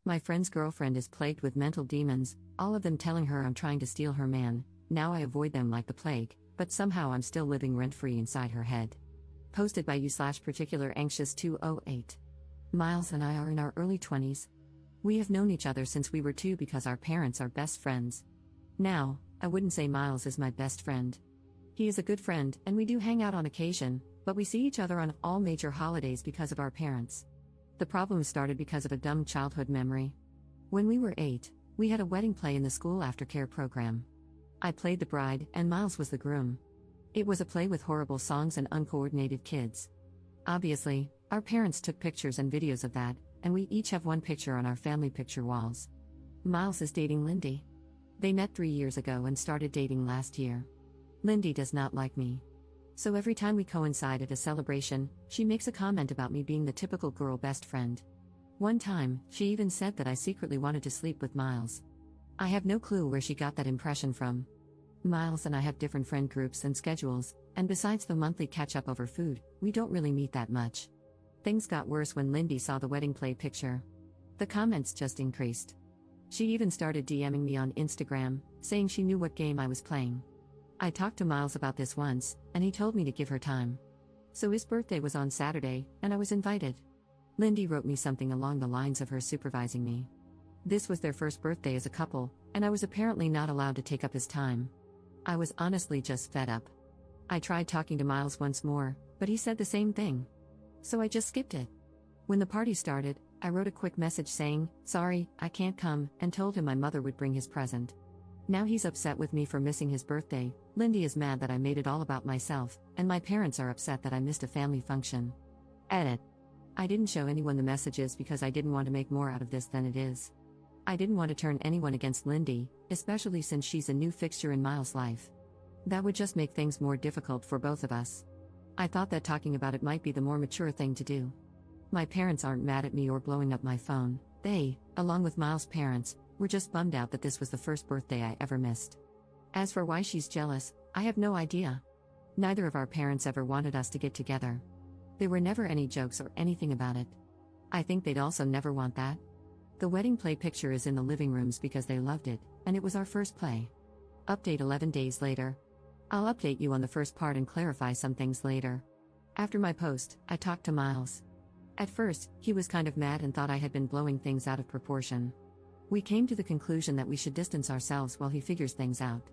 My friend's girlfriend is plagued with mental demons, all of them telling her I'm trying to steal her man. Now I avoid them like the plague, but somehow I'm still living rent-free inside her head. Posted by you/particular anxious 208. Miles and I are in our early 20s. We have known each other since we were 2 because our parents are best friends. Now, I wouldn't say Miles is my best friend. He is a good friend, and we do hang out on occasion, but we see each other on all major holidays because of our parents. The problem started because of a dumb childhood memory. When we were 8, we had a wedding play in the school aftercare program. I played the bride, and Miles was the groom. It was a play with horrible songs and uncoordinated kids. Obviously, our parents took pictures and videos of that, and we each have one picture on our family picture walls. Miles is dating Lindy. They met 3 years ago and started dating last year. Lindy does not like me. So every time we coincide at a celebration, she makes a comment about me being the typical girl best friend. One time, she even said that I secretly wanted to sleep with Miles. I have no clue where she got that impression from. Miles and I have different friend groups and schedules, and besides the monthly catch-up over food, we don't really meet that much. Things got worse when Lindy saw the wedding play picture. The comments just increased. She even started DMing me on Instagram, saying she knew what game I was playing. I talked to Miles about this once, and he told me to give her time. So his birthday was on Saturday, and I was invited. Lindy wrote me something along the lines of her supervising me. This was their first birthday as a couple, and I was apparently not allowed to take up his time. I was honestly just fed up. I tried talking to Miles once more, but he said the same thing. So I just skipped it. When the party started, I wrote a quick message saying, "Sorry, I can't come," and told him my mother would bring his present. Now he's upset with me for missing his birthday. Lindy is mad that I made it all about myself, and my parents are upset that I missed a family function. Edit. I didn't show anyone the messages because I didn't want to make more out of this than it is. I didn't want to turn anyone against Lindy, especially since she's a new fixture in Miles' life. That would just make things more difficult for both of us. I thought that talking about it might be the more mature thing to do. My parents aren't mad at me or blowing up my phone. They, along with Miles' parents, were just bummed out that this was the first birthday I ever missed. As for why she's jealous, I have no idea. Neither of our parents ever wanted us to get together. There were never any jokes or anything about it. I think they'd also never want that. The wedding play picture is in the living rooms because they loved it, and it was our first play. Update 11 days later. I'll update you on the first part and clarify some things later. After my post, I talked to Miles. At first, he was kind of mad and thought I had been blowing things out of proportion. We came to the conclusion that we should distance ourselves while he figures things out.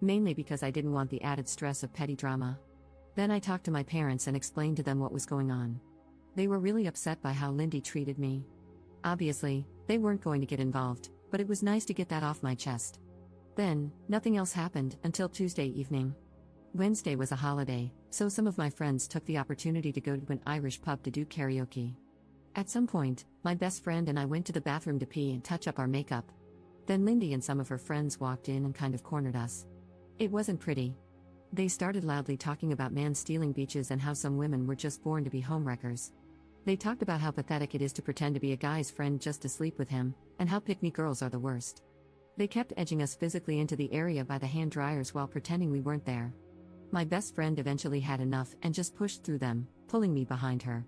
Mainly because I didn't want the added stress of petty drama. Then I talked to my parents and explained to them what was going on. They were really upset by how Lindy treated me. Obviously, they weren't going to get involved, but it was nice to get that off my chest. Then, nothing else happened until Tuesday evening. Wednesday was a holiday, so some of my friends took the opportunity to go to an Irish pub to do karaoke. At some point, my best friend and I went to the bathroom to pee and touch up our makeup. Then Lindy and some of her friends walked in and kind of cornered us. It wasn't pretty. They started loudly talking about man-stealing beaches and how some women were just born to be homewreckers. They talked about how pathetic it is to pretend to be a guy's friend just to sleep with him, and how pick-me girls are the worst. They kept edging us physically into the area by the hand dryers while pretending we weren't there. My best friend eventually had enough and just pushed through them, pulling me behind her.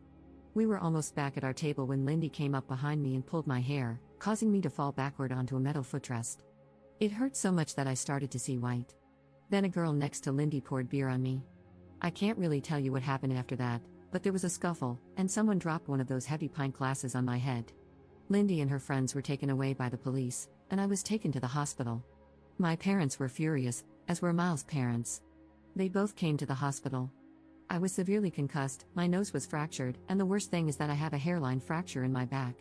We were almost back at our table when Lindy came up behind me and pulled my hair, causing me to fall backward onto a metal footrest. It hurt so much that I started to see white. Then a girl next to Lindy poured beer on me. I can't really tell you what happened after that, but there was a scuffle, and someone dropped one of those heavy pint glasses on my head. Lindy and her friends were taken away by the police, and I was taken to the hospital. My parents were furious, as were Miles' parents. They both came to the hospital. I was severely concussed, my nose was fractured, and the worst thing is that I have a hairline fracture in my back.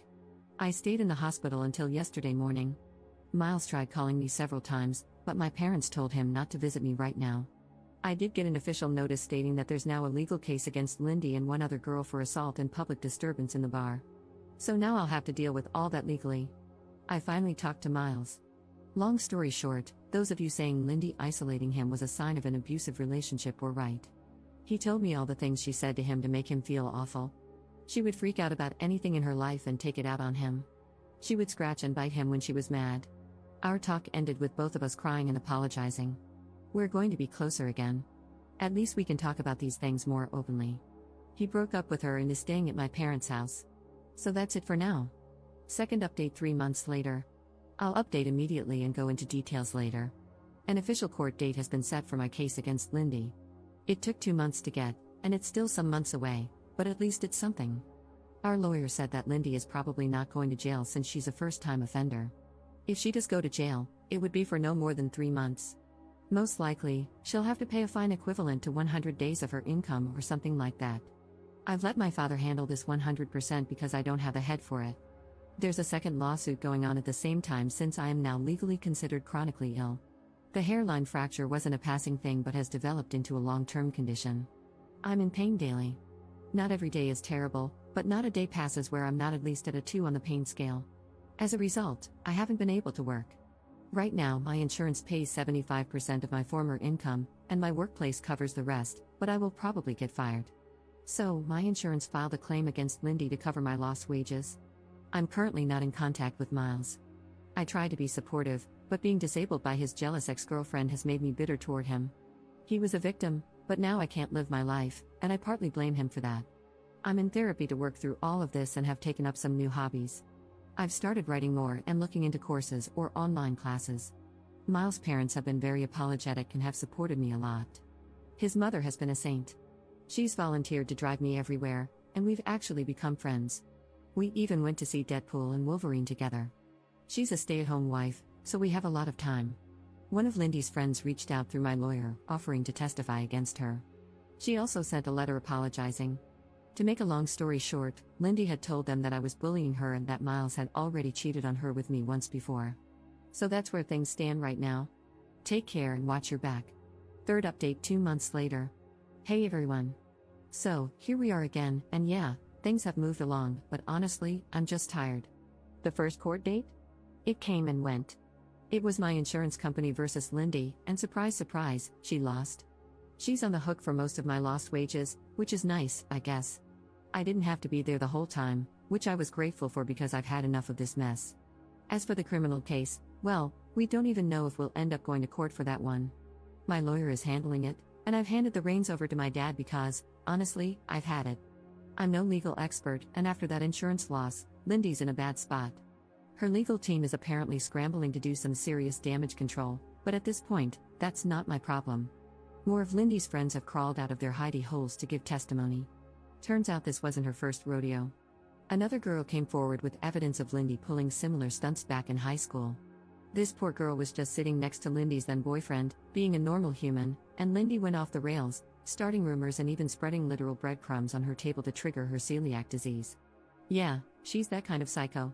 I stayed in the hospital until yesterday morning. Miles tried calling me several times, but my parents told him not to visit me right now. I did get an official notice stating that there's now a legal case against Lindy and one other girl for assault and public disturbance in the bar. So now I'll have to deal with all that legally. I finally talked to Miles. Long story short, those of you saying Lindy isolating him was a sign of an abusive relationship were right. He told me all the things she said to him to make him feel awful. She would freak out about anything in her life and take it out on him. She would scratch and bite him when she was mad. Our talk ended with both of us crying and apologizing. We're going to be closer again. At least we can talk about these things more openly. He broke up with her and is staying at my parents' house. So that's it for now. Second update 3 months later. I'll update immediately and go into details later. An official court date has been set for my case against Lindy. It took 2 months to get, and it's still some months away, but at least it's something. Our lawyer said that Lindy is probably not going to jail since she's a first-time offender. If she does go to jail, it would be for no more than 3 months. Most likely, she'll have to pay a fine equivalent to 100 days of her income or something like that. I've let my father handle this 100% because I don't have a head for it. There's a second lawsuit going on at the same time since I am now legally considered chronically ill. The hairline fracture wasn't a passing thing but has developed into a long-term condition. I'm in pain daily. Not every day is terrible, but not a day passes where I'm not at least at a 2 on the pain scale. As a result, I haven't been able to work. Right now, my insurance pays 75% of my former income, and my workplace covers the rest, but I will probably get fired. So, my insurance filed a claim against Lindy to cover my lost wages. I'm currently not in contact with Miles. I try to be supportive, but being disabled by his jealous ex-girlfriend has made me bitter toward him. He was a victim, but now I can't live my life, and I partly blame him for that. I'm in therapy to work through all of this and have taken up some new hobbies. I've started writing more and looking into courses or online classes. Miles' parents have been very apologetic and have supported me a lot. His mother has been a saint. She's volunteered to drive me everywhere, and we've actually become friends. We even went to see Deadpool and Wolverine together. She's a stay-at-home wife, so we have a lot of time. One of Lindy's friends reached out through my lawyer, offering to testify against her. She also sent a letter apologizing. To make a long story short, Lindy had told them that I was bullying her and that Miles had already cheated on her with me once before. So that's where things stand right now. Take care and watch your back. Third update 2 months later. Hey everyone. So, here we are again, and yeah, things have moved along, but honestly, I'm just tired. The first court date? It came and went. It was my insurance company versus Lindy, and surprise surprise, she lost. She's on the hook for most of my lost wages, which is nice, I guess. I didn't have to be there the whole time, which I was grateful for because I've had enough of this mess. As for the criminal case, well, we don't even know if we'll end up going to court for that one. My lawyer is handling it, and I've handed the reins over to my dad because, honestly, I've had it. I'm no legal expert, and after that insurance loss, Lindy's in a bad spot. Her legal team is apparently scrambling to do some serious damage control, but at this point, that's not my problem. More of Lindy's friends have crawled out of their hidey holes to give testimony. Turns out this wasn't her first rodeo. Another girl came forward with evidence of Lindy pulling similar stunts back in high school. This poor girl was just sitting next to Lindy's then boyfriend, being a normal human, and Lindy went off the rails, starting rumors and even spreading literal breadcrumbs on her table to trigger her celiac disease. Yeah, she's that kind of psycho.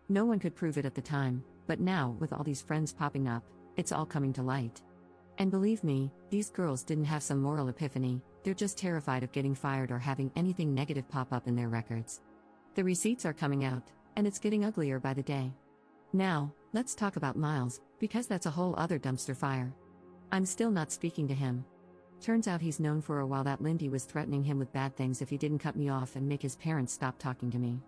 No one could prove it at the time, but now, with all these friends popping up, it's all coming to light. And believe me, these girls didn't have some moral epiphany, they're just terrified of getting fired or having anything negative pop up in their records. The receipts are coming out, and it's getting uglier by the day. Now, let's talk about Miles, because that's a whole other dumpster fire. I'm still not speaking to him. Turns out he's known for a while that Lindy was threatening him with bad things if he didn't cut me off and make his parents stop talking to me.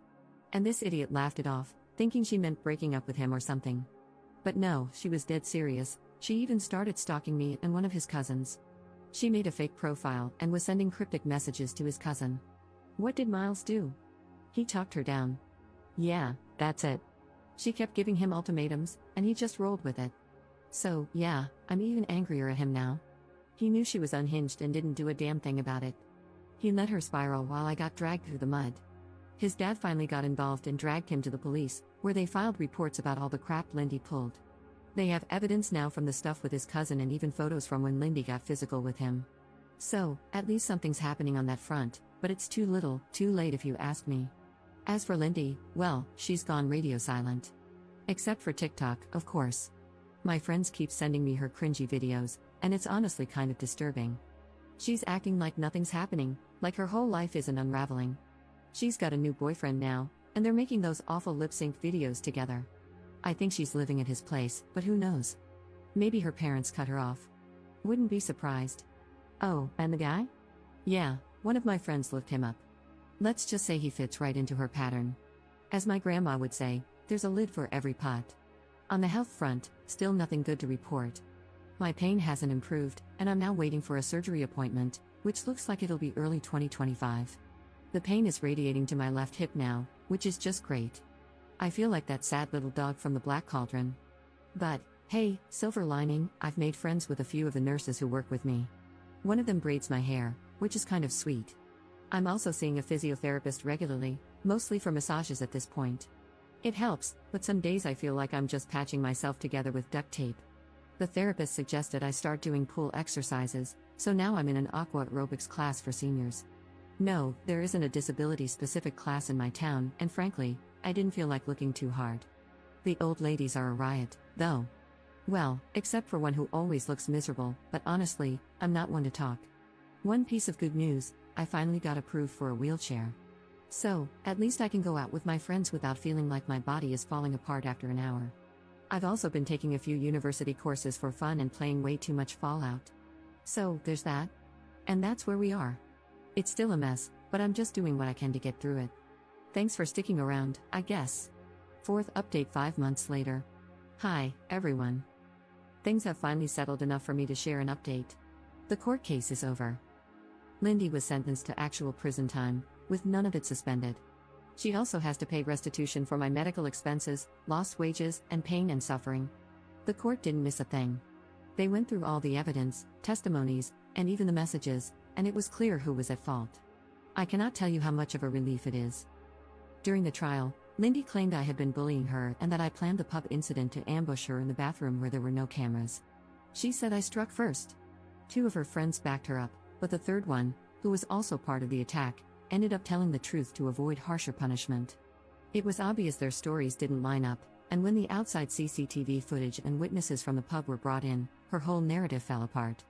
And this idiot laughed it off, thinking she meant breaking up with him or something. But no, she was dead serious. She even started stalking me and one of his cousins. She made a fake profile and was sending cryptic messages to his cousin. What did Miles do? He talked her down. Yeah, that's it. She kept giving him ultimatums, and he just rolled with it. So, yeah, I'm even angrier at him now. He knew she was unhinged and didn't do a damn thing about it. He let her spiral while I got dragged through the mud. His dad finally got involved and dragged him to the police, where they filed reports about all the crap Lindy pulled. They have evidence now from the stuff with his cousin and even photos from when Lindy got physical with him. So, at least something's happening on that front, but it's too little, too late if you ask me. As for Lindy, well, she's gone radio silent. Except for TikTok, of course. My friends keep sending me her cringy videos, and it's honestly kind of disturbing. She's acting like nothing's happening, like her whole life isn't unraveling. She's got a new boyfriend now, and they're making those awful lip-sync videos together. I think she's living at his place, but who knows? Maybe her parents cut her off. Wouldn't be surprised. Oh, and the guy? Yeah, one of my friends looked him up. Let's just say he fits right into her pattern. As my grandma would say, there's a lid for every pot. On the health front, still nothing good to report. My pain hasn't improved, and I'm now waiting for a surgery appointment, which looks like it'll be early 2025. The pain is radiating to my left hip now, which is just great. I feel like that sad little dog from the Black Cauldron. But, hey, silver lining, I've made friends with a few of the nurses who work with me. One of them braids my hair, which is kind of sweet. I'm also seeing a physiotherapist regularly, mostly for massages at this point. It helps, but some days I feel like I'm just patching myself together with duct tape. The therapist suggested I start doing pool exercises, so now I'm in an aqua aerobics class for seniors. No, there isn't a disability-specific class in my town, and frankly, I didn't feel like looking too hard. The old ladies are a riot, though. Well, except for one who always looks miserable, but honestly, I'm not one to talk. One piece of good news, I finally got approved for a wheelchair. So, at least I can go out with my friends without feeling like my body is falling apart after an hour. I've also been taking a few university courses for fun and playing way too much Fallout. So, there's that. And that's where we are. It's still a mess, but I'm just doing what I can to get through it. Thanks for sticking around, I guess. Fourth update 5 months later. Hi, everyone. Things have finally settled enough for me to share an update. The court case is over. Lindy was sentenced to actual prison time, with none of it suspended. She also has to pay restitution for my medical expenses, lost wages, and pain and suffering. The court didn't miss a thing. They went through all the evidence, testimonies, and even the messages, and it was clear who was at fault. I cannot tell you how much of a relief it is. During the trial, Lindy claimed I had been bullying her and that I planned the pub incident to ambush her in the bathroom where there were no cameras. She said I struck first. 2 of her friends backed her up, but the third one, who was also part of the attack, ended up telling the truth to avoid harsher punishment. It was obvious their stories didn't line up, and when the outside CCTV footage and witnesses from the pub were brought in, her whole narrative fell apart.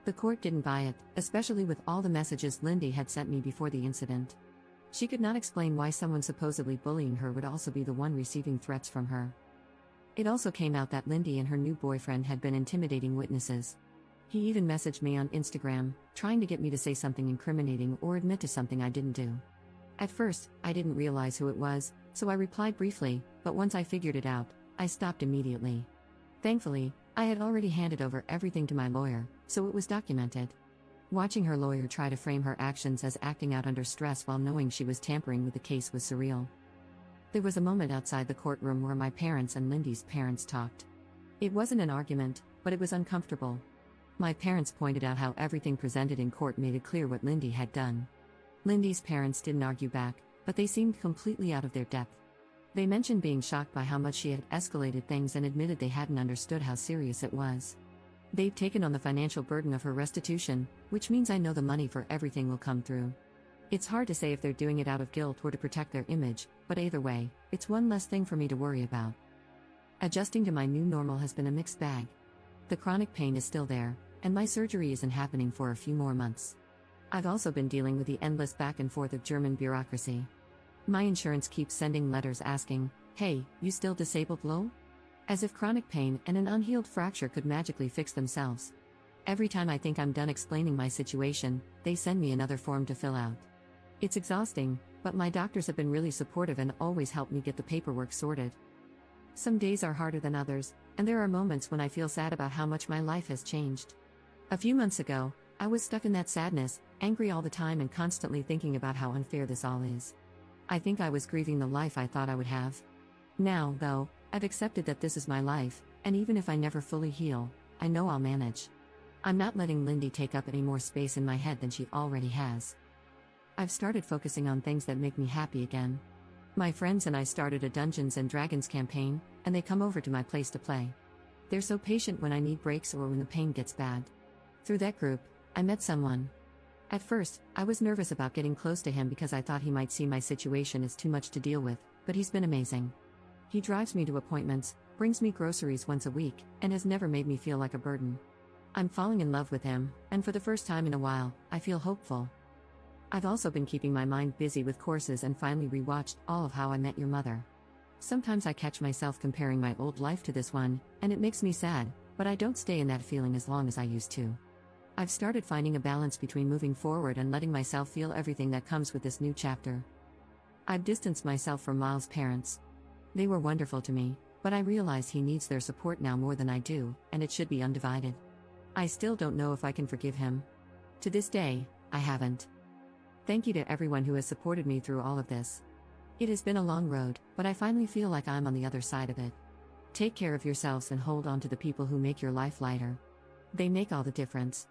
The court didn't buy it, especially with all the messages Lindy had sent me before the incident. She could not explain why someone supposedly bullying her would also be the one receiving threats from her. It also came out that Lindy and her new boyfriend had been intimidating witnesses. He even messaged me on Instagram, trying to get me to say something incriminating or admit to something I didn't do. At first, I didn't realize who it was, so I replied briefly, but once I figured it out, I stopped immediately. Thankfully, I had already handed over everything to my lawyer, so it was documented. Watching her lawyer try to frame her actions as acting out under stress while knowing she was tampering with the case was surreal. There was a moment outside the courtroom where my parents and Lindy's parents talked. It wasn't an argument, but it was uncomfortable. My parents pointed out how everything presented in court made it clear what Lindy had done. Lindy's parents didn't argue back, but they seemed completely out of their depth. They mentioned being shocked by how much she had escalated things and admitted they hadn't understood how serious it was. They've taken on the financial burden of her restitution, which means I know the money for everything will come through. It's hard to say if they're doing it out of guilt or to protect their image, but either way, it's one less thing for me to worry about. Adjusting to my new normal has been a mixed bag. The chronic pain is still there, and my surgery isn't happening for a few more months. I've also been dealing with the endless back and forth of German bureaucracy. My insurance keeps sending letters asking, "Hey, you still disabled, lol?" As if chronic pain and an unhealed fracture could magically fix themselves. Every time I think I'm done explaining my situation, they send me another form to fill out. It's exhausting, but my doctors have been really supportive and always help me get the paperwork sorted. Some days are harder than others, and there are moments when I feel sad about how much my life has changed. A few months ago, I was stuck in that sadness, angry all the time and constantly thinking about how unfair this all is. I think I was grieving the life I thought I would have. Now, though, I've accepted that this is my life, and even if I never fully heal, I know I'll manage. I'm not letting Lindy take up any more space in my head than she already has. I've started focusing on things that make me happy again. My friends and I started a Dungeons & Dragons campaign, and they come over to my place to play. They're so patient when I need breaks or when the pain gets bad. Through that group, I met someone. At first, I was nervous about getting close to him because I thought he might see my situation as too much to deal with, but he's been amazing. He drives me to appointments, brings me groceries once a week, and has never made me feel like a burden. I'm falling in love with him, and for the first time in a while, I feel hopeful. I've also been keeping my mind busy with courses and finally rewatched all of How I Met Your Mother. Sometimes I catch myself comparing my old life to this one, and it makes me sad, but I don't stay in that feeling as long as I used to. I've started finding a balance between moving forward and letting myself feel everything that comes with this new chapter. I've distanced myself from Miles' parents. They were wonderful to me, but I realize he needs their support now more than I do, and it should be undivided. I still don't know if I can forgive him. To this day, I haven't. Thank you to everyone who has supported me through all of this. It has been a long road, but I finally feel like I'm on the other side of it. Take care of yourselves and hold on to the people who make your life lighter. They make all the difference.